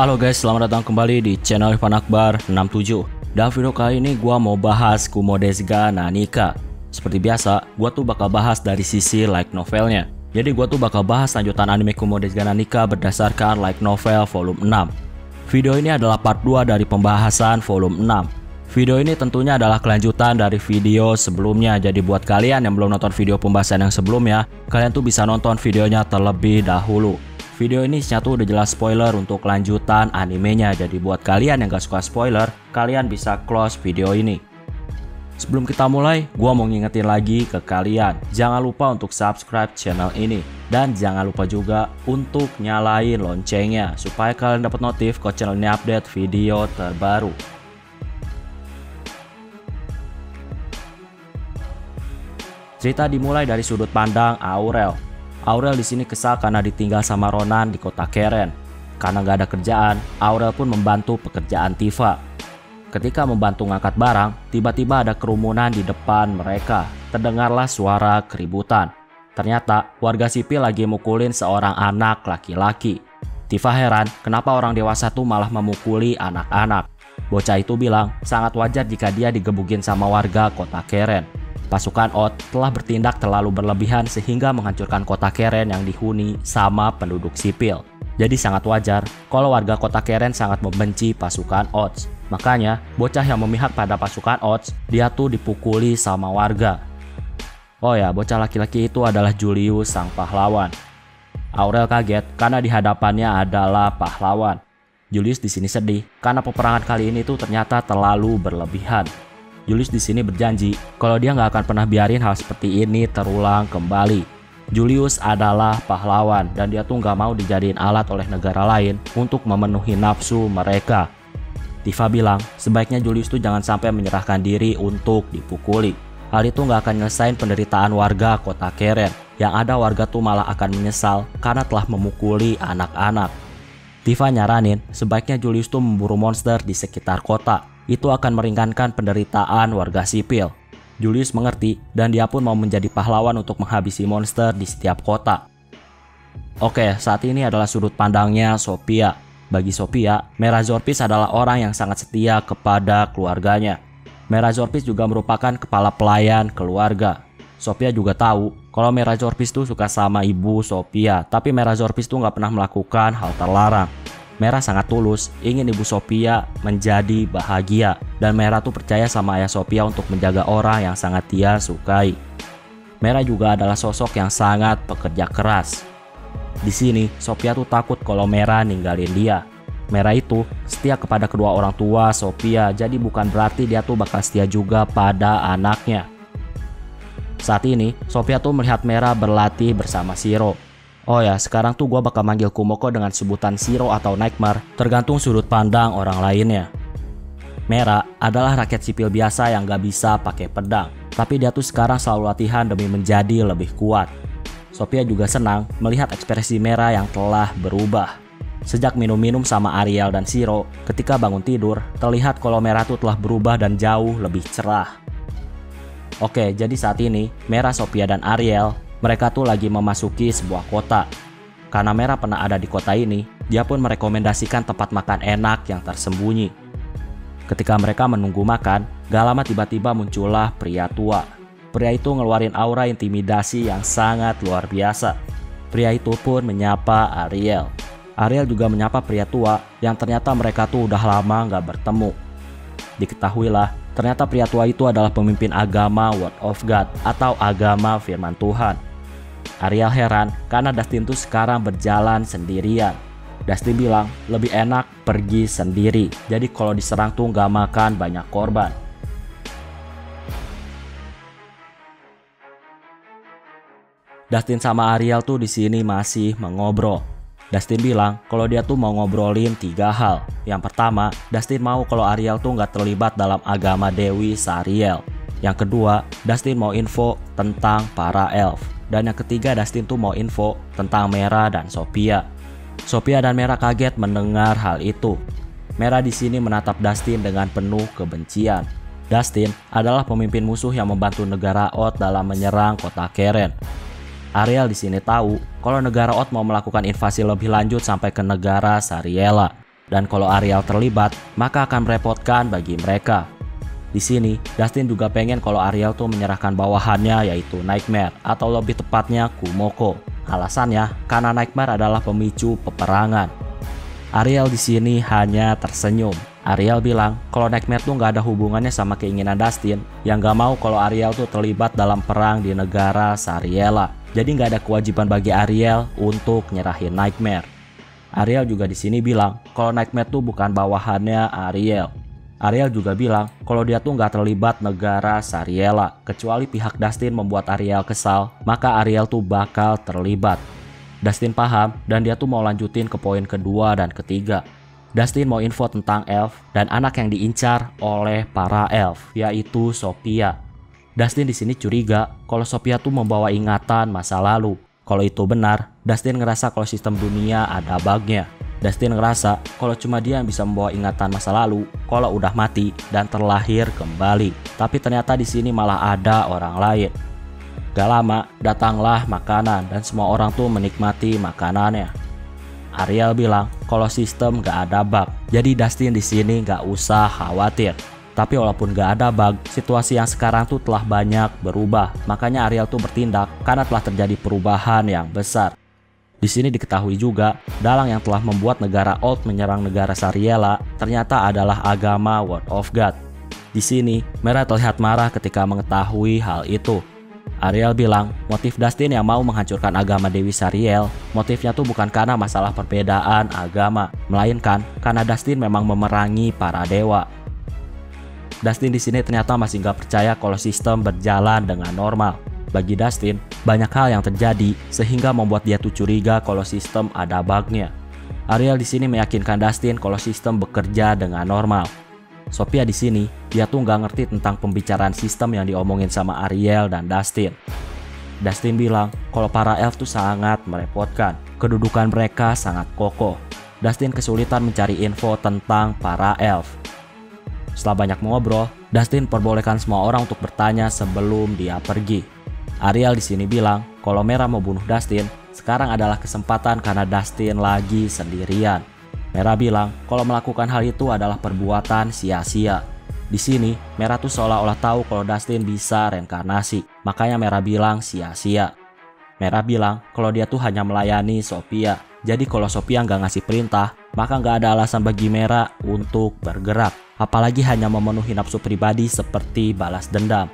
Halo guys, selamat datang kembali di channel Irfan Akbar 67. Dalam video kali ini gua mau bahas Kumo Desu ga Nanika. Seperti biasa, gua tuh bakal bahas dari sisi light novelnya. Jadi gua tuh bakal bahas lanjutan anime Kumo Desu ga Nanika berdasarkan light novel volume 6. Video ini adalah part 2 dari pembahasan volume 6. Video ini tentunya adalah kelanjutan dari video sebelumnya. Jadi buat kalian yang belum nonton video pembahasan yang sebelumnya, kalian tuh bisa nonton videonya terlebih dahulu. Video ini isinya tuh udah jelas spoiler untuk lanjutan animenya. Jadi buat kalian yang gak suka spoiler, kalian bisa close video ini. Sebelum kita mulai, gua mau ngingetin lagi ke kalian, jangan lupa untuk subscribe channel ini. Dan jangan lupa juga untuk nyalain loncengnya, supaya kalian dapat notif kalau channel ini update video terbaru. Cerita dimulai dari sudut pandang Aurel. Aurel di sini kesal karena ditinggal sama Ronan di kota Keren. Karena gak ada kerjaan, Aurel pun membantu pekerjaan Tifa. Ketika membantu ngangkat barang, tiba-tiba ada kerumunan di depan mereka. Terdengarlah suara keributan. Ternyata warga sipil lagi mukulin seorang anak laki-laki. Tifa heran kenapa orang dewasa tuh malah memukuli anak-anak. Bocah itu bilang sangat wajar jika dia digebukin sama warga kota Keren. Pasukan Odd telah bertindak terlalu berlebihan sehingga menghancurkan kota Keren yang dihuni sama penduduk sipil. Jadi sangat wajar kalau warga kota Keren sangat membenci pasukan Odd. Makanya bocah yang memihak pada pasukan Odd, dia tuh dipukuli sama warga. Oh ya, bocah laki-laki itu adalah Julius sang pahlawan. Aurel kaget karena di hadapannya adalah pahlawan. Julius di sini sedih karena peperangan kali ini tuh ternyata terlalu berlebihan. Julius di sini berjanji kalau dia nggak akan pernah biarin hal seperti ini terulang kembali. Julius adalah pahlawan dan dia tuh nggak mau dijadiin alat oleh negara lain untuk memenuhi nafsu mereka. Tifa bilang sebaiknya Julius tuh jangan sampai menyerahkan diri untuk dipukuli. Hal itu nggak akan nyelesain penderitaan warga kota Keren. Yang ada warga tuh malah akan menyesal karena telah memukuli anak-anak. Tifa nyaranin sebaiknya Julius tuh memburu monster di sekitar kota. Itu akan meringankan penderitaan warga sipil. Julius mengerti dan dia pun mau menjadi pahlawan untuk menghabisi monster di setiap kota. Oke, saat ini adalah sudut pandangnya Sophia. Bagi Sophia, Mera Zorpis adalah orang yang sangat setia kepada keluarganya. Mera Zorpis juga merupakan kepala pelayan keluarga. Sophia juga tahu kalau Mera Zorpis tuh suka sama ibu Sophia, tapi Mera Zorpis tuh nggak pernah melakukan hal terlarang. Mera sangat tulus ingin ibu Sophia menjadi bahagia dan Mera tuh percaya sama ayah Sophia untuk menjaga orang yang sangat dia sukai. Mera juga adalah sosok yang sangat pekerja keras. Di sini Sophia tuh takut kalau Mera ninggalin dia. Mera itu setia kepada kedua orang tua Sophia, jadi bukan berarti dia tuh bakal setia juga pada anaknya. Saat ini Sophia tuh melihat Mera berlatih bersama Shiro. Oh ya, sekarang tuh gua bakal manggil Kumoko dengan sebutan Shiro atau Nightmare, tergantung sudut pandang orang lainnya. Mera adalah rakyat sipil biasa yang gak bisa pakai pedang, tapi dia tuh sekarang selalu latihan demi menjadi lebih kuat. Sophia juga senang melihat ekspresi Mera yang telah berubah. Sejak minum-minum sama Ariel dan Shiro, ketika bangun tidur, terlihat kalau Mera tuh telah berubah dan jauh lebih cerah. Oke, jadi saat ini Mera, Sophia, dan Ariel mereka tuh lagi memasuki sebuah kota. Karena Mera pernah ada di kota ini, dia pun merekomendasikan tempat makan enak yang tersembunyi. Ketika mereka menunggu makan, gak lama tiba-tiba muncullah pria tua. Pria itu ngeluarin aura intimidasi yang sangat luar biasa. Pria itu pun menyapa Ariel. Ariel juga menyapa pria tua yang ternyata mereka tuh udah lama gak bertemu. Diketahuilah, ternyata pria tua itu adalah pemimpin agama Word of God atau agama firman Tuhan. Ariel heran karena Dustin tuh sekarang berjalan sendirian. Dustin bilang lebih enak pergi sendiri, jadi kalau diserang tuh gak makan banyak korban. Dustin sama Ariel tuh di sini masih mengobrol. Dustin bilang kalau dia tuh mau ngobrolin 3 hal. Yang pertama, Dustin mau kalau Ariel tuh gak terlibat dalam agama Dewi Sariel. Yang kedua, Dustin mau info tentang para elf. Dan yang ketiga, Dustin tuh mau info tentang Mera dan Sophia. Sophia dan Mera kaget mendengar hal itu. Mera di sini menatap Dustin dengan penuh kebencian. Dustin adalah pemimpin musuh yang membantu negara Odd dalam menyerang kota Keren. Ariel di sini tahu kalau negara Odd mau melakukan invasi lebih lanjut sampai ke negara Sariela. dan kalau Ariel terlibat, maka akan merepotkan bagi mereka. Di sini, Dustin juga pengen kalau Ariel tuh menyerahkan bawahannya yaitu Nightmare atau lebih tepatnya Kumoko. Alasannya karena Nightmare adalah pemicu peperangan. Ariel di sini hanya tersenyum. Ariel bilang kalau Nightmare tuh nggak ada hubungannya sama keinginan Dustin yang nggak mau kalau Ariel tuh terlibat dalam perang di negara Sariella. Jadi nggak ada kewajiban bagi Ariel untuk nyerahin Nightmare. Ariel juga di sini bilang kalau Nightmare tuh bukan bawahannya Ariel. Ariel juga bilang kalau dia tuh nggak terlibat negara Sariella, kecuali pihak Dustin membuat Ariel kesal, maka Ariel tuh bakal terlibat. Dustin paham dan dia tuh mau lanjutin ke poin kedua dan ketiga. Dustin mau info tentang elf dan anak yang diincar oleh para elf, yaitu Sophia. Dustin di sini curiga kalau Sophia tuh membawa ingatan masa lalu. Kalau itu benar, Dustin ngerasa kalau sistem dunia ada bugnya. Dustin ngerasa kalau cuma dia yang bisa membawa ingatan masa lalu kalau udah mati dan terlahir kembali. Tapi ternyata di sini malah ada orang lain. Gak lama datanglah makanan dan semua orang tuh menikmati makanannya. Ariel bilang kalau sistem gak ada bug, jadi Dustin di sini gak usah khawatir. Tapi walaupun gak ada bug, situasi yang sekarang tuh telah banyak berubah. Makanya Ariel tuh bertindak karena telah terjadi perubahan yang besar. Di sini diketahui juga, dalang yang telah membuat negara Old menyerang negara Sariella ternyata adalah agama Word of God. Di sini, Mera terlihat marah ketika mengetahui hal itu. Ariel bilang, motif Dustin yang mau menghancurkan agama Dewi Sariel, motifnya tuh bukan karena masalah perbedaan agama, melainkan karena Dustin memang memerangi para dewa. Dustin di sini ternyata masih nggak percaya kalau sistem berjalan dengan normal. Bagi Dustin, banyak hal yang terjadi sehingga membuat dia tuh curiga kalau sistem ada bugnya. Ariel di sini meyakinkan Dustin kalau sistem bekerja dengan normal. Sophia di sini, dia tuh nggak ngerti tentang pembicaraan sistem yang diomongin sama Ariel dan Dustin. Dustin bilang kalau para elf tuh sangat merepotkan, kedudukan mereka sangat kokoh. Dustin kesulitan mencari info tentang para elf. Setelah banyak mengobrol, Dustin perbolehkan semua orang untuk bertanya sebelum dia pergi. Ariel di sini bilang kalau Mera mau bunuh Dustin, sekarang adalah kesempatan karena Dustin lagi sendirian. Mera bilang kalau melakukan hal itu adalah perbuatan sia-sia. Di sini, Mera tuh seolah-olah tahu kalau Dustin bisa reinkarnasi, makanya Mera bilang sia-sia. Mera bilang kalau dia tuh hanya melayani Sophia. Jadi kalau Sophia nggak ngasih perintah, maka nggak ada alasan bagi Mera untuk bergerak. Apalagi hanya memenuhi nafsu pribadi seperti balas dendam.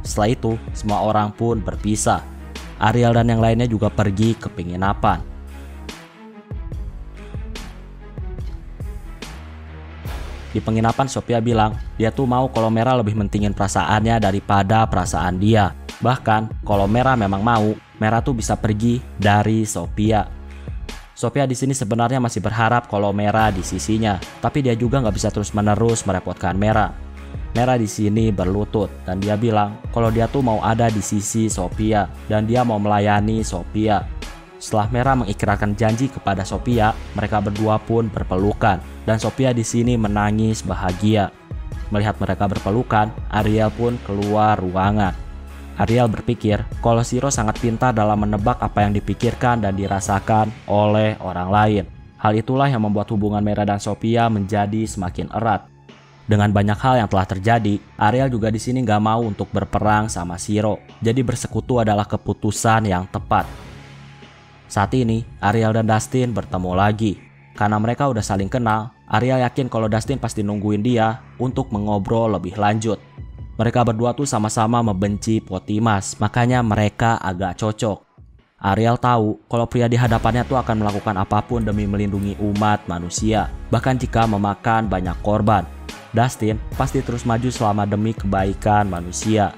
Setelah itu, semua orang pun berpisah. Ariel dan yang lainnya juga pergi ke penginapan. Di penginapan, Sophia bilang dia tuh mau kalau Mera lebih mentingin perasaannya daripada perasaan dia. Bahkan, kalau Mera memang mau, Mera tuh bisa pergi dari Sophia. Sophia di sini sebenarnya masih berharap kalau Mera di sisinya, tapi dia juga nggak bisa terus-menerus merepotkan Mera. Mera di sini berlutut dan dia bilang kalau dia tuh mau ada di sisi Sophia dan dia mau melayani Sophia. Setelah Mera mengikrarkan janji kepada Sophia, mereka berdua pun berpelukan dan Sophia di sini menangis bahagia. Melihat mereka berpelukan, Ariel pun keluar ruangan. Ariel berpikir kalau Shiro sangat pintar dalam menebak apa yang dipikirkan dan dirasakan oleh orang lain. Hal itulah yang membuat hubungan Mera dan Sophia menjadi semakin erat. Dengan banyak hal yang telah terjadi, Ariel juga di sini nggak mau untuk berperang sama Shiro. Jadi bersekutu adalah keputusan yang tepat. Saat ini, Ariel dan Dustin bertemu lagi. Karena mereka udah saling kenal, Ariel yakin kalau Dustin pasti nungguin dia untuk mengobrol lebih lanjut. Mereka berdua tuh sama-sama membenci Potimas, makanya mereka agak cocok. Ariel tahu kalau pria di hadapannya tuh akan melakukan apapun demi melindungi umat manusia, bahkan jika memakan banyak korban. Dustin pasti terus maju selama demi kebaikan manusia.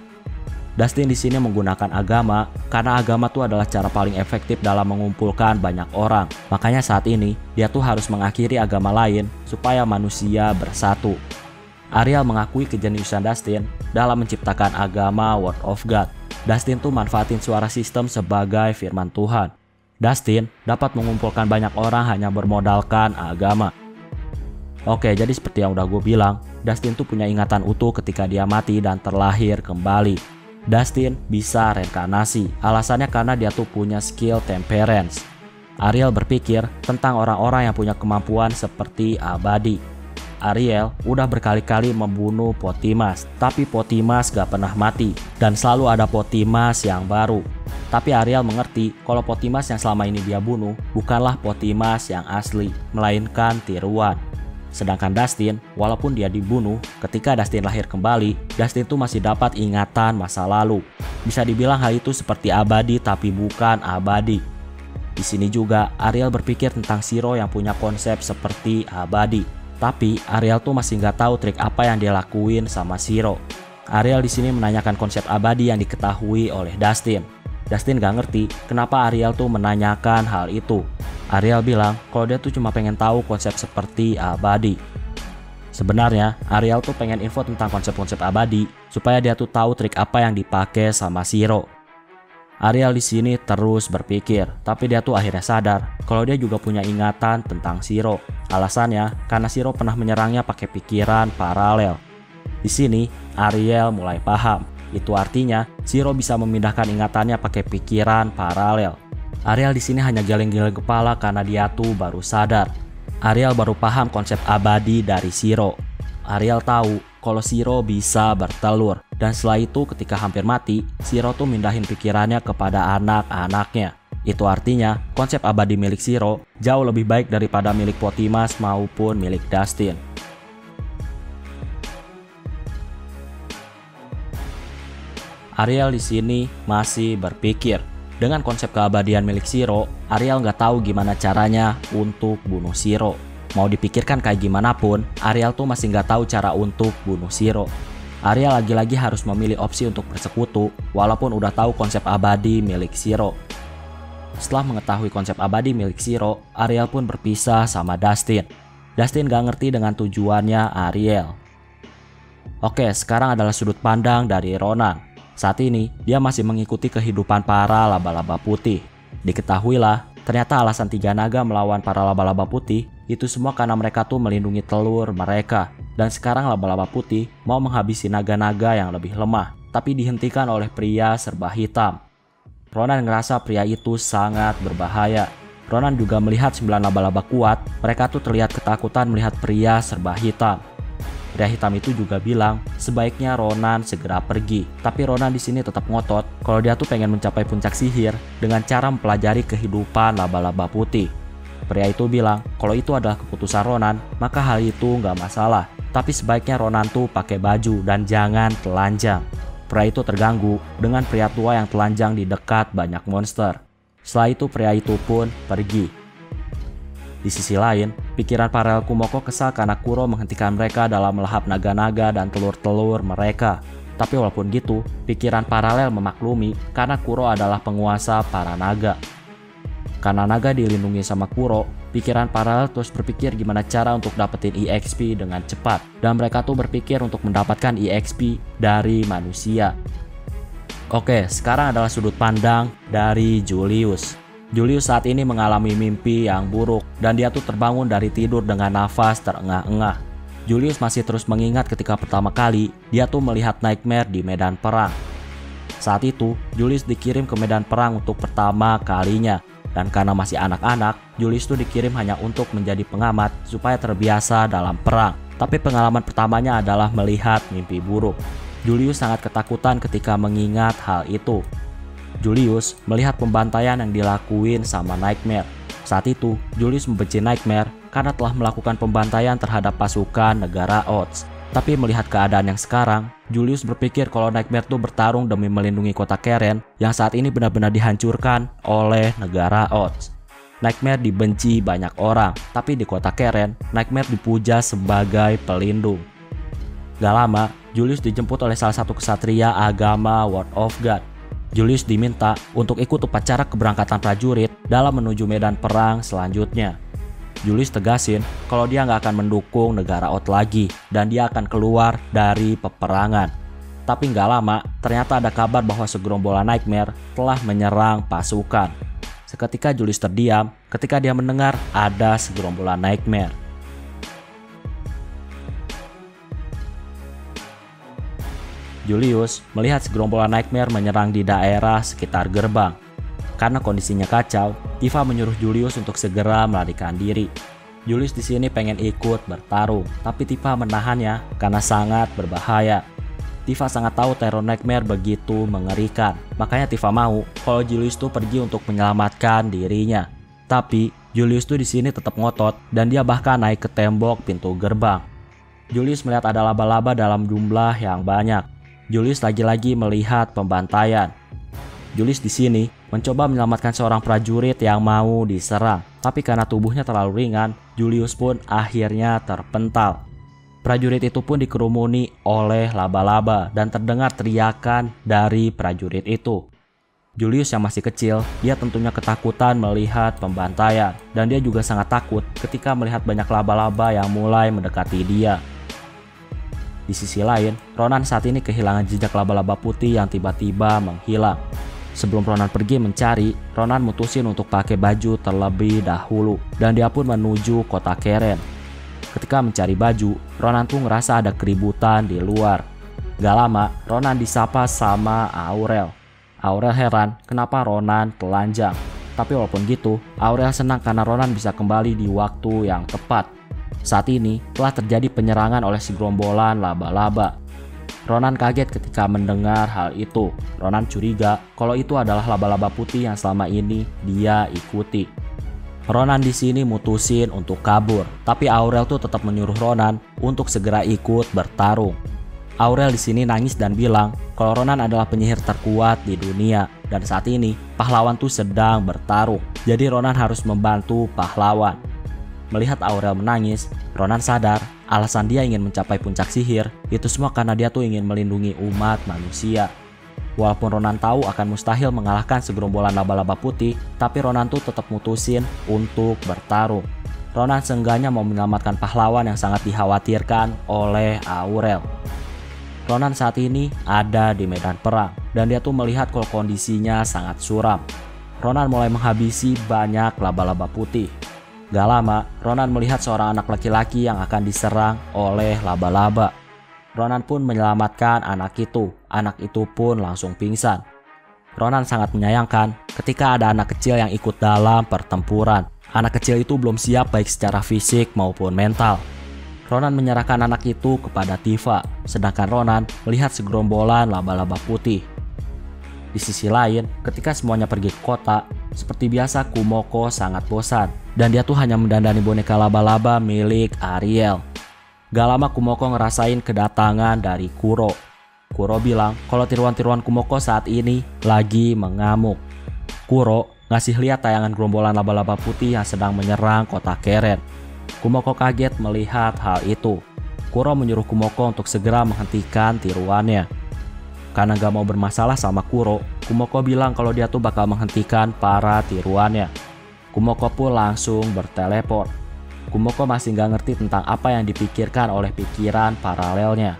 Dustin di sini menggunakan agama karena agama tuh adalah cara paling efektif dalam mengumpulkan banyak orang. Makanya saat ini dia tuh harus mengakhiri agama lain supaya manusia bersatu. Ariel mengakui kejeniusan Dustin dalam menciptakan agama Word of God. Dustin tuh manfaatin suara sistem sebagai firman Tuhan. Dustin dapat mengumpulkan banyak orang hanya bermodalkan agama. Oke, jadi seperti yang udah gue bilang, Dustin tuh punya ingatan utuh ketika dia mati dan terlahir kembali. Dustin bisa reinkarnasi, alasannya karena dia tuh punya skill temperance. Ariel berpikir tentang orang-orang yang punya kemampuan seperti Abadi. Ariel udah berkali-kali membunuh Potimas, tapi Potimas gak pernah mati, dan selalu ada Potimas yang baru. Tapi Ariel mengerti kalau Potimas yang selama ini dia bunuh bukanlah Potimas yang asli, melainkan tiruan. Sedangkan Dustin, walaupun dia dibunuh, ketika Dustin lahir kembali, Dustin tuh masih dapat ingatan masa lalu. Bisa dibilang hal itu seperti Abadi tapi bukan Abadi. Di sini juga Ariel berpikir tentang Shiro yang punya konsep seperti Abadi. Tapi Ariel tuh masih nggak tahu trik apa yang dia lakuin sama Shiro. Ariel di sini menanyakan konsep Abadi yang diketahui oleh Dustin. Dustin gak ngerti kenapa Ariel tuh menanyakan hal itu. Ariel bilang kalau dia tuh cuma pengen tahu konsep seperti Abadi. Sebenarnya Ariel tuh pengen info tentang konsep-konsep Abadi supaya dia tuh tahu trik apa yang dipakai sama Shiro. Ariel di sini terus berpikir, tapi dia tuh akhirnya sadar kalau dia juga punya ingatan tentang Shiro. Alasannya karena Shiro pernah menyerangnya pakai pikiran paralel. Di sini Ariel mulai paham. Itu artinya Shiro bisa memindahkan ingatannya pakai pikiran paralel. Ariel di sini hanya geleng-geleng kepala karena dia tuh baru sadar. Ariel baru paham konsep Abadi dari Shiro. Ariel tahu kalau Shiro bisa bertelur. Dan setelah itu ketika hampir mati, Shiro tuh mindahin pikirannya kepada anak-anaknya. Itu artinya konsep Abadi milik Shiro jauh lebih baik daripada milik Potimas maupun milik Dustin. Ariel di sini masih berpikir. Dengan konsep keabadian milik Shiro, Ariel nggak tahu gimana caranya untuk bunuh Shiro. Mau dipikirkan kayak gimana pun, Ariel tuh masih nggak tahu cara untuk bunuh Shiro. Ariel lagi-lagi harus memilih opsi untuk bersekutu, walaupun udah tahu konsep Abadi milik Shiro. Setelah mengetahui konsep Abadi milik Shiro, Ariel pun berpisah sama Dustin. Dustin gak ngerti dengan tujuannya Ariel. Oke, sekarang adalah sudut pandang dari Ronan. Saat ini, dia masih mengikuti kehidupan para laba-laba putih. Diketahuilah, ternyata alasan 3 naga melawan para laba-laba putih itu semua karena mereka tuh melindungi telur mereka. Dan sekarang laba-laba putih mau menghabisi naga-naga yang lebih lemah, tapi dihentikan oleh pria serba hitam. Ronan ngerasa pria itu sangat berbahaya. Ronan juga melihat 9 laba-laba kuat, mereka tuh terlihat ketakutan melihat pria serba hitam. Pria hitam itu juga bilang sebaiknya Ronan segera pergi, tapi Ronan di sini tetap ngotot kalau dia tuh pengen mencapai puncak sihir dengan cara mempelajari kehidupan laba-laba putih. Pria itu bilang kalau itu adalah keputusan Ronan, maka hal itu nggak masalah. Tapi sebaiknya Ronan tuh pakai baju dan jangan telanjang. Pria itu terganggu dengan pria tua yang telanjang di dekat banyak monster. Setelah itu pria itu pun pergi. Di sisi lain, pikiran paralel Kumoko kesal karena Kuro menghentikan mereka dalam melahap naga-naga dan telur-telur mereka. Tapi walaupun gitu, pikiran paralel memaklumi karena Kuro adalah penguasa para naga. Karena naga dilindungi sama Kuro, pikiran paralel terus berpikir gimana cara untuk dapetin EXP dengan cepat. Dan mereka tuh berpikir untuk mendapatkan EXP dari manusia. Oke, sekarang adalah sudut pandang dari Julius. Julius saat ini mengalami mimpi yang buruk dan dia tuh terbangun dari tidur dengan nafas terengah-engah. Julius masih terus mengingat ketika pertama kali dia tuh melihat nightmare di medan perang. Saat itu, Julius dikirim ke medan perang untuk pertama kalinya. Dan karena masih anak-anak, Julius tuh dikirim hanya untuk menjadi pengamat supaya terbiasa dalam perang. Tapi pengalaman pertamanya adalah melihat mimpi buruk. Julius sangat ketakutan ketika mengingat hal itu. Julius melihat pembantaian yang dilakuin sama Nightmare. Saat itu, Julius membenci Nightmare karena telah melakukan pembantaian terhadap pasukan negara Oz. Tapi melihat keadaan yang sekarang, Julius berpikir kalau Nightmare tuh bertarung demi melindungi kota Keren yang saat ini benar-benar dihancurkan oleh negara Oz. Nightmare dibenci banyak orang, tapi di kota Keren, Nightmare dipuja sebagai pelindung. Gak lama, Julius dijemput oleh salah satu kesatria agama Word of God. Julius diminta untuk ikut upacara keberangkatan prajurit dalam menuju medan perang selanjutnya. Julius tegasin kalau dia nggak akan mendukung negara Oz lagi dan dia akan keluar dari peperangan. Tapi nggak lama, ternyata ada kabar bahwa segerombolan Nightmare telah menyerang pasukan. Seketika Julius terdiam ketika dia mendengar ada segerombolan Nightmare. Julius melihat segerombolan Nightmare menyerang di daerah sekitar gerbang. Karena kondisinya kacau, Tifa menyuruh Julius untuk segera melarikan diri. Julius di sini pengen ikut bertarung, tapi Tifa menahannya karena sangat berbahaya. Tifa sangat tahu teror nightmare begitu mengerikan, makanya Tifa mau kalau Julius tuh pergi untuk menyelamatkan dirinya. Tapi Julius tuh di sini tetap ngotot dan dia bahkan naik ke tembok pintu gerbang. Julius melihat ada laba-laba dalam jumlah yang banyak. Julius lagi-lagi melihat pembantaian. Julius di sini mencoba menyelamatkan seorang prajurit yang mau diserang, tapi karena tubuhnya terlalu ringan, Julius pun akhirnya terpental. Prajurit itu pun dikerumuni oleh laba-laba dan terdengar teriakan dari prajurit itu. Julius yang masih kecil, dia tentunya ketakutan melihat pembantaian dan dia juga sangat takut ketika melihat banyak laba-laba yang mulai mendekati dia. Di sisi lain, Ronan saat ini kehilangan jejak laba-laba putih yang tiba-tiba menghilang. Sebelum Ronan pergi mencari, Ronan mutusin untuk pakai baju terlebih dahulu dan dia pun menuju kota Keren. Ketika mencari baju, Ronan tuh ngerasa ada keributan di luar. Gak lama, Ronan disapa sama Aurel. Aurel heran kenapa Ronan telanjang. Tapi walaupun gitu, Aurel senang karena Ronan bisa kembali di waktu yang tepat. Saat ini telah terjadi penyerangan oleh segerombolan laba-laba. Ronan kaget ketika mendengar hal itu. Ronan curiga kalau itu adalah laba-laba putih yang selama ini dia ikuti. Ronan di sini mutusin untuk kabur, tapi Aurel tuh tetap menyuruh Ronan untuk segera ikut bertarung. Aurel di sini nangis dan bilang kalau Ronan adalah penyihir terkuat di dunia dan saat ini pahlawan tuh sedang bertarung. Jadi Ronan harus membantu pahlawan. Melihat Aurel menangis, Ronan sadar alasan dia ingin mencapai puncak sihir itu semua karena dia tuh ingin melindungi umat manusia. Walaupun Ronan tahu akan mustahil mengalahkan segerombolan laba-laba putih, tapi Ronan tuh tetap mutusin untuk bertarung. Ronan seenggaknya mau menyelamatkan pahlawan yang sangat dikhawatirkan oleh Aurel. Ronan saat ini ada di medan perang dan dia tuh melihat kalau kondisinya sangat suram. Ronan mulai menghabisi banyak laba-laba putih. Gak lama, Ronan melihat seorang anak laki-laki yang akan diserang oleh laba-laba. Ronan pun menyelamatkan anak itu. Anak itu pun langsung pingsan. Ronan sangat menyayangkan ketika ada anak kecil yang ikut dalam pertempuran. Anak kecil itu belum siap baik secara fisik maupun mental. Ronan menyerahkan anak itu kepada Tifa, sedangkan Ronan melihat segerombolan laba-laba putih. Di sisi lain, ketika semuanya pergi ke kota, seperti biasa Kumoko sangat bosan dan dia tuh hanya mendandani boneka laba-laba milik Ariel. Gak lama Kumoko ngerasain kedatangan dari Kuro. Kuro bilang kalau tiruan-tiruan Kumoko saat ini lagi mengamuk. Kuro ngasih lihat tayangan gerombolan laba-laba putih yang sedang menyerang kota Keren. Kumoko kaget melihat hal itu. Kuro menyuruh Kumoko untuk segera menghentikan tiruannya. Karena gak mau bermasalah sama Kuro, Kumoko bilang kalau dia tuh bakal menghentikan para tiruannya. Kumoko pun langsung berteleport. Kumoko masih gak ngerti tentang apa yang dipikirkan oleh pikiran paralelnya.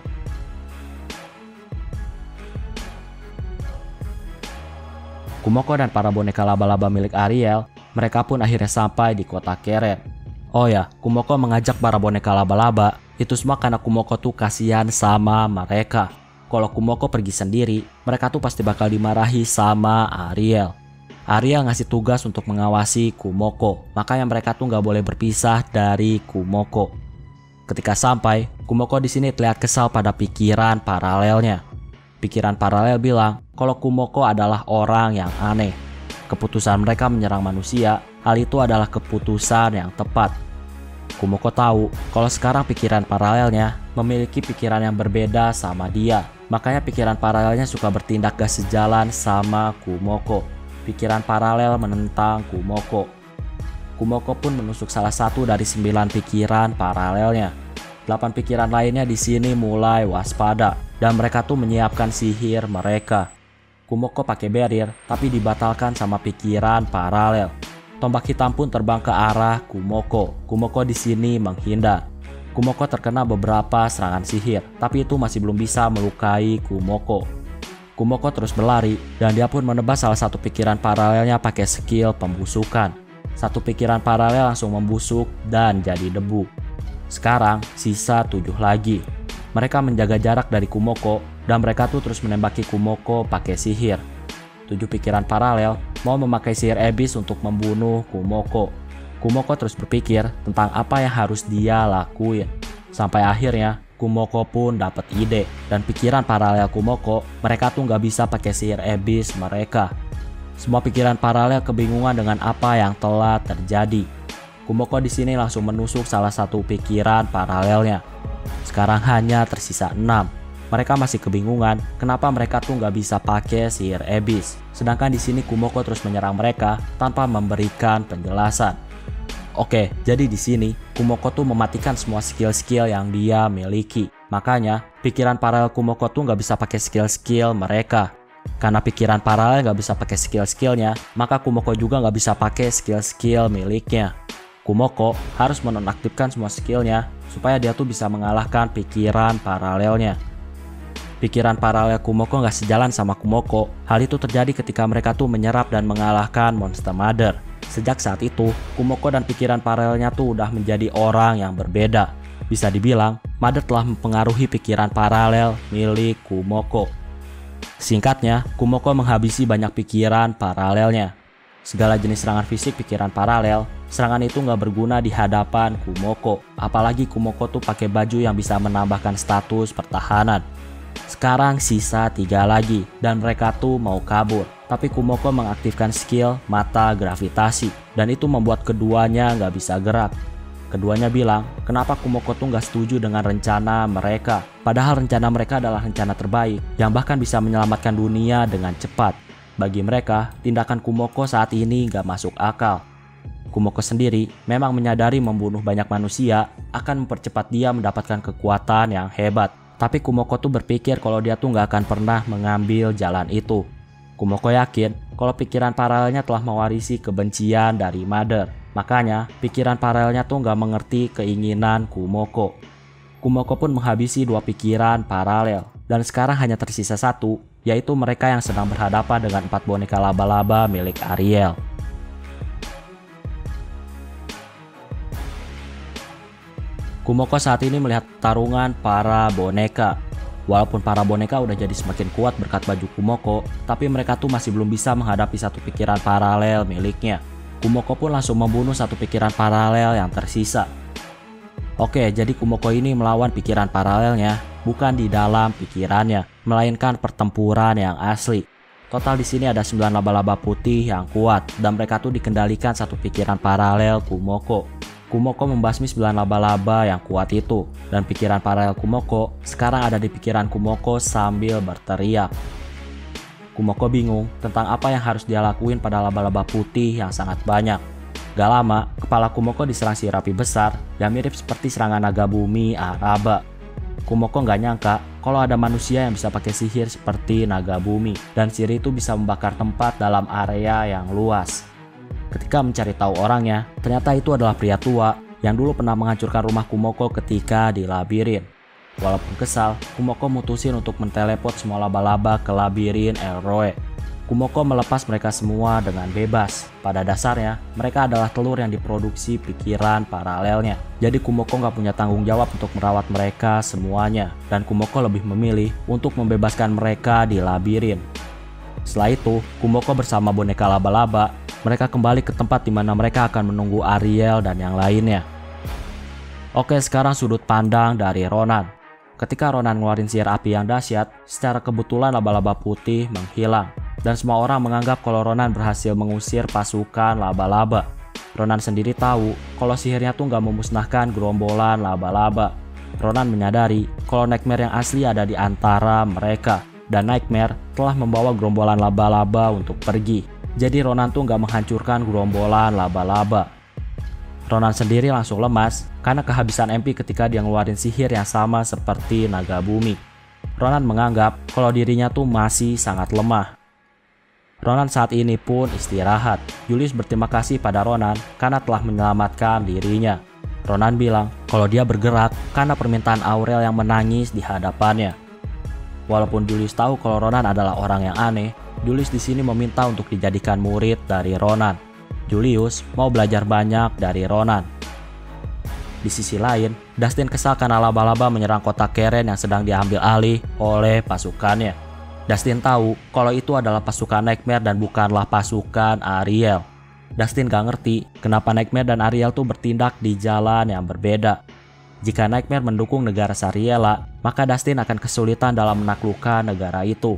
Kumoko dan para boneka laba-laba milik Ariel, mereka pun akhirnya sampai di kota Keren. Oh ya, Kumoko mengajak para boneka laba-laba, itu semua karena Kumoko tuh kasihan sama mereka. Kalau Kumoko pergi sendiri, mereka tuh pasti bakal dimarahi sama Ariel. Ariel ngasih tugas untuk mengawasi Kumoko, makanya mereka tuh nggak boleh berpisah dari Kumoko. Ketika sampai, Kumoko di sini terlihat kesal pada pikiran paralelnya. Pikiran paralel bilang kalau Kumoko adalah orang yang aneh. Keputusan mereka menyerang manusia, hal itu adalah keputusan yang tepat. Kumoko tahu kalau sekarang pikiran paralelnya memiliki pikiran yang berbeda sama dia. Makanya pikiran paralelnya suka bertindak gak sejalan sama Kumoko. Pikiran paralel menentang Kumoko. Kumoko pun menusuk salah satu dari 9 pikiran paralelnya. 8 pikiran lainnya di sini mulai waspada dan mereka tuh menyiapkan sihir mereka. Kumoko pakai barrier tapi dibatalkan sama pikiran paralel. Tombak hitam pun terbang ke arah Kumoko. Kumoko di sini menghindar. Kumoko terkena beberapa serangan sihir, tapi itu masih belum bisa melukai Kumoko. Kumoko terus berlari dan dia pun menebas salah satu pikiran paralelnya pakai skill pembusukan. Satu pikiran paralel langsung membusuk dan jadi debu. Sekarang sisa 7 lagi. Mereka menjaga jarak dari Kumoko dan mereka tuh terus menembaki Kumoko pakai sihir. 7 pikiran paralel mau memakai sihir Abyss untuk membunuh Kumoko. Kumoko terus berpikir tentang apa yang harus dia lakuin. Sampai akhirnya Kumoko pun dapat ide, dan pikiran paralel Kumoko, mereka tuh nggak bisa pakai sihir Abyss mereka. Semua pikiran paralel kebingungan dengan apa yang telah terjadi. Kumoko di sini langsung menusuk salah satu pikiran paralelnya. Sekarang hanya tersisa 6. Mereka masih kebingungan kenapa mereka tuh nggak bisa pakai sihir Abyss. Sedangkan di sini Kumoko terus menyerang mereka tanpa memberikan penjelasan. Oke, jadi di sini Kumoko tuh mematikan semua skill-skill yang dia miliki. Makanya pikiran paralel Kumoko tuh nggak bisa pakai skill-skill mereka. Karena pikiran paralel nggak bisa pakai skill-skillnya, maka Kumoko juga nggak bisa pakai skill-skill miliknya. Kumoko harus menonaktifkan semua skillnya supaya dia tuh bisa mengalahkan pikiran paralelnya. Pikiran paralel Kumoko nggak sejalan sama Kumoko. Hal itu terjadi ketika mereka tuh menyerap dan mengalahkan Monster Mother. Sejak saat itu, Kumoko dan pikiran paralelnya tuh udah menjadi orang yang berbeda. Bisa dibilang, Mother telah mempengaruhi pikiran paralel milik Kumoko. Singkatnya, Kumoko menghabisi banyak pikiran paralelnya. Segala jenis serangan fisik pikiran paralel, serangan itu nggak berguna di hadapan Kumoko. Apalagi Kumoko tuh pakai baju yang bisa menambahkan status pertahanan. Sekarang sisa 3 lagi, dan mereka tuh mau kabur. Tapi Kumoko mengaktifkan skill mata gravitasi, dan itu membuat keduanya nggak bisa gerak. Keduanya bilang, kenapa Kumoko tuh nggak setuju dengan rencana mereka. Padahal rencana mereka adalah rencana terbaik, yang bahkan bisa menyelamatkan dunia dengan cepat. Bagi mereka, tindakan Kumoko saat ini nggak masuk akal. Kumoko sendiri memang menyadari membunuh banyak manusia akan mempercepat dia mendapatkan kekuatan yang hebat. Tapi Kumoko tuh berpikir kalau dia tuh nggak akan pernah mengambil jalan itu. Kumoko yakin kalau pikiran paralelnya telah mewarisi kebencian dari Mother. Makanya pikiran paralelnya tuh nggak mengerti keinginan Kumoko. Kumoko pun menghabisi 2 pikiran paralel. Dan sekarang hanya tersisa 1, yaitu mereka yang sedang berhadapan dengan 4 boneka laba-laba milik Ariel. Kumoko saat ini melihat pertarungan para boneka. Walaupun para boneka udah jadi semakin kuat berkat baju Kumoko, tapi mereka tuh masih belum bisa menghadapi satu pikiran paralel miliknya. Kumoko pun langsung membunuh satu pikiran paralel yang tersisa. Oke, jadi Kumoko ini melawan pikiran paralelnya bukan di dalam pikirannya, melainkan pertempuran yang asli. Total di sini ada 9 laba-laba putih yang kuat, dan mereka tuh dikendalikan satu pikiran paralel Kumoko. Kumoko membasmi 9 laba-laba yang kuat itu, dan pikiran paralel Kumoko sekarang ada di pikiran Kumoko sambil berteriak. Kumoko bingung tentang apa yang harus dia lakuin pada laba-laba putih yang sangat banyak. Gak lama, kepala Kumoko diserang sihir api besar yang mirip seperti serangan naga bumi Araba. Kumoko gak nyangka kalau ada manusia yang bisa pakai sihir seperti naga bumi, dan sihir itu bisa membakar tempat dalam area yang luas. Ketika mencari tahu orangnya, ternyata itu adalah pria tua yang dulu pernah menghancurkan rumah Kumoko ketika di labirin. Walaupun kesal, Kumoko mutusin untuk menteleport semua laba-laba ke labirin Elroy. Kumoko melepas mereka semua dengan bebas. Pada dasarnya, mereka adalah telur yang diproduksi pikiran paralelnya. Jadi Kumoko nggak punya tanggung jawab untuk merawat mereka semuanya. Dan Kumoko lebih memilih untuk membebaskan mereka di labirin. Setelah itu, Kumoko bersama boneka laba-laba, mereka kembali ke tempat di mana mereka akan menunggu Ariel dan yang lainnya. Oke, sekarang sudut pandang dari Ronan. Ketika Ronan ngeluarin sihir api yang dahsyat, secara kebetulan laba-laba putih menghilang. Dan semua orang menganggap kalau Ronan berhasil mengusir pasukan laba-laba. Ronan sendiri tahu kalau sihirnya tuh nggak memusnahkan gerombolan laba-laba. Ronan menyadari kalau Nightmare yang asli ada di antara mereka. Dan Nightmare telah membawa gerombolan laba-laba untuk pergi. Jadi Ronan tuh nggak menghancurkan gerombolan laba-laba. Ronan sendiri langsung lemas karena kehabisan MP ketika dia ngeluarin sihir yang sama seperti naga bumi. Ronan menganggap kalau dirinya tuh masih sangat lemah. Ronan saat ini pun istirahat. Julius berterima kasih pada Ronan karena telah menyelamatkan dirinya. Ronan bilang kalau dia bergerak karena permintaan Aurel yang menangis di hadapannya. Walaupun Julius tahu kalau Ronan adalah orang yang aneh, Julius di sini meminta untuk dijadikan murid dari Ronan. Julius mau belajar banyak dari Ronan. Di sisi lain, Dustin kesal karena laba-laba menyerang kota Keren yang sedang diambil alih oleh pasukannya. Dustin tahu kalau itu adalah pasukan Nightmare dan bukanlah pasukan Ariel. Dustin gak ngerti kenapa Nightmare dan Ariel tuh bertindak di jalan yang berbeda. Jika Nightmare mendukung negara Sariella, maka Dustin akan kesulitan dalam menaklukkan negara itu.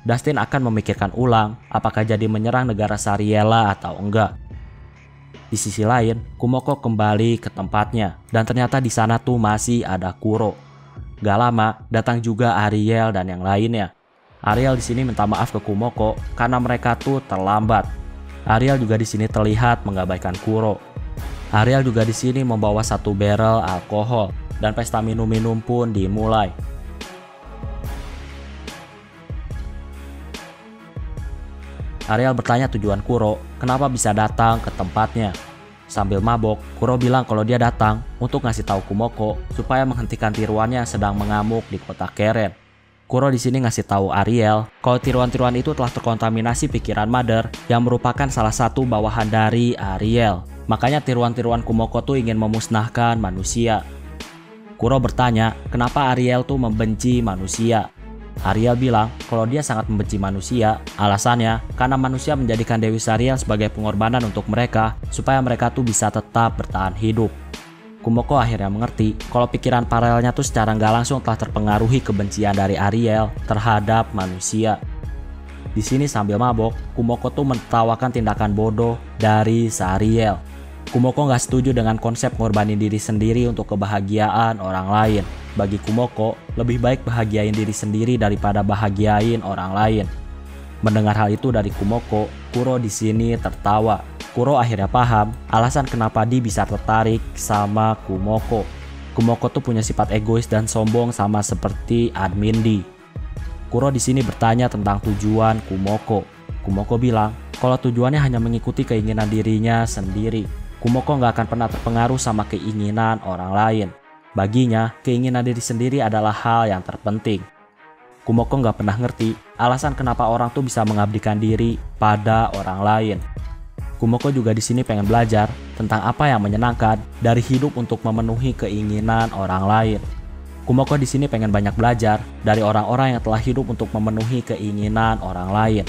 Dustin akan memikirkan ulang apakah jadi menyerang negara Sariella atau enggak. Di sisi lain, Kumoko kembali ke tempatnya dan ternyata di sana tuh masih ada Kuro. Gak lama datang juga Ariel dan yang lainnya. Ariel di sini minta maaf ke Kumoko karena mereka tuh terlambat. Ariel juga di sini terlihat mengabaikan Kuro. Ariel juga di sini membawa 1 barrel alkohol dan pesta minum-minum pun dimulai. Ariel bertanya tujuan Kuro kenapa bisa datang ke tempatnya. Sambil mabok, Kuro bilang kalau dia datang untuk ngasih tahu Kumoko supaya menghentikan tiruannya yang sedang mengamuk di kota Keren. Kuro di sini ngasih tahu Ariel kalau tiruan-tiruan itu telah terkontaminasi pikiran Mother yang merupakan salah satu bawahan dari Ariel. Makanya tiruan-tiruan Kumoko tuh ingin memusnahkan manusia. Kuro bertanya kenapa Ariel tuh membenci manusia. Ariel bilang kalau dia sangat membenci manusia, alasannya karena manusia menjadikan Dewi Sariel sebagai pengorbanan untuk mereka supaya mereka tuh bisa tetap bertahan hidup. Kumoko akhirnya mengerti kalau pikiran paralelnya tuh secara nggak langsung telah terpengaruhi kebencian dari Ariel terhadap manusia. Di sini sambil mabok, Kumoko tuh menertawakan tindakan bodoh dari Sariel. Kumoko nggak setuju dengan konsep ngorbanin diri sendiri untuk kebahagiaan orang lain. Bagi Kumoko, lebih baik bahagiain diri sendiri daripada bahagiain orang lain. Mendengar hal itu dari Kumoko, Kuro di sini tertawa. Kuro akhirnya paham alasan kenapa dia bisa tertarik sama Kumoko. Kumoko tuh punya sifat egois dan sombong sama seperti admin D. Kuro di sini bertanya tentang tujuan Kumoko. Kumoko bilang kalau tujuannya hanya mengikuti keinginan dirinya sendiri. Kumoko nggak akan pernah terpengaruh sama keinginan orang lain. Baginya, keinginan diri sendiri adalah hal yang terpenting. Kumoko nggak pernah ngerti alasan kenapa orang tuh bisa mengabdikan diri pada orang lain. Kumoko juga di sini pengen belajar tentang apa yang menyenangkan dari hidup untuk memenuhi keinginan orang lain. Kumoko di sini pengen banyak belajar dari orang-orang yang telah hidup untuk memenuhi keinginan orang lain.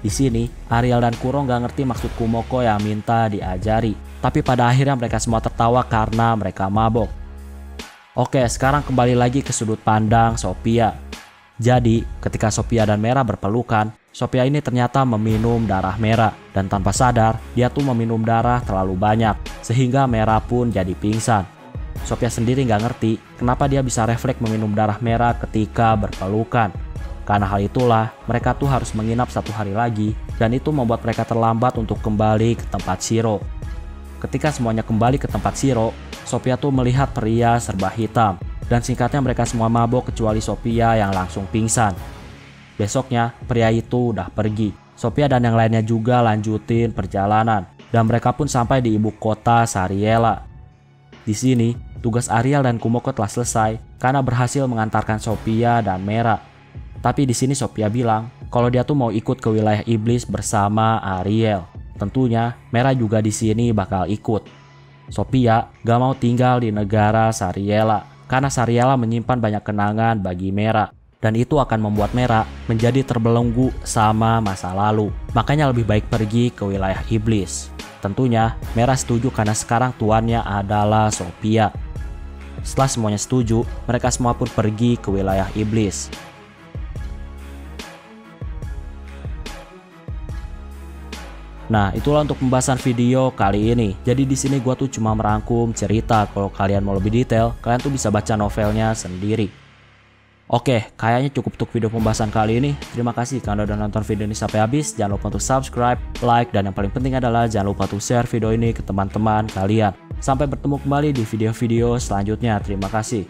Di sini, Ariel dan Kuro nggak ngerti maksud Kumoko yang minta diajari. Tapi pada akhirnya mereka semua tertawa karena mereka mabok. Oke, sekarang kembali lagi ke sudut pandang Sophia. Jadi, ketika Sophia dan Mera berpelukan, Sophia ini ternyata meminum darah Mera. Dan tanpa sadar, dia tuh meminum darah terlalu banyak. Sehingga Mera pun jadi pingsan. Sophia sendiri nggak ngerti kenapa dia bisa refleks meminum darah Mera ketika berpelukan. Karena hal itulah, mereka tuh harus menginap 1 hari lagi. Dan itu membuat mereka terlambat untuk kembali ke tempat Shiro. Ketika semuanya kembali ke tempat Shiro, Sophia tuh melihat pria serba hitam. Dan singkatnya mereka semua mabok kecuali Sophia yang langsung pingsan. Besoknya, pria itu udah pergi. Sophia dan yang lainnya juga lanjutin perjalanan. Dan mereka pun sampai di ibu kota Sariella. Di sini, tugas Ariel dan Kumoko telah selesai karena berhasil mengantarkan Sophia dan Mera. Tapi di sini Sophia bilang kalau dia tuh mau ikut ke wilayah iblis bersama Ariel. Tentunya Mera juga di sini bakal ikut. Sophia gak mau tinggal di negara Sariella karena Sariella menyimpan banyak kenangan bagi Mera. Dan itu akan membuat Mera menjadi terbelenggu sama masa lalu. Makanya lebih baik pergi ke wilayah iblis. Tentunya Mera setuju karena sekarang tuannya adalah Sophia. Setelah semuanya setuju, mereka semua pun pergi ke wilayah iblis. Nah, itulah untuk pembahasan video kali ini. Jadi di sini gua tuh cuma merangkum cerita. Kalau kalian mau lebih detail, kalian tuh bisa baca novelnya sendiri. Oke, kayaknya cukup untuk video pembahasan kali ini. Terima kasih karena udah nonton video ini sampai habis. Jangan lupa untuk subscribe, like, dan yang paling penting adalah jangan lupa untuk share video ini ke teman-teman kalian. Sampai bertemu kembali di video-video selanjutnya. Terima kasih.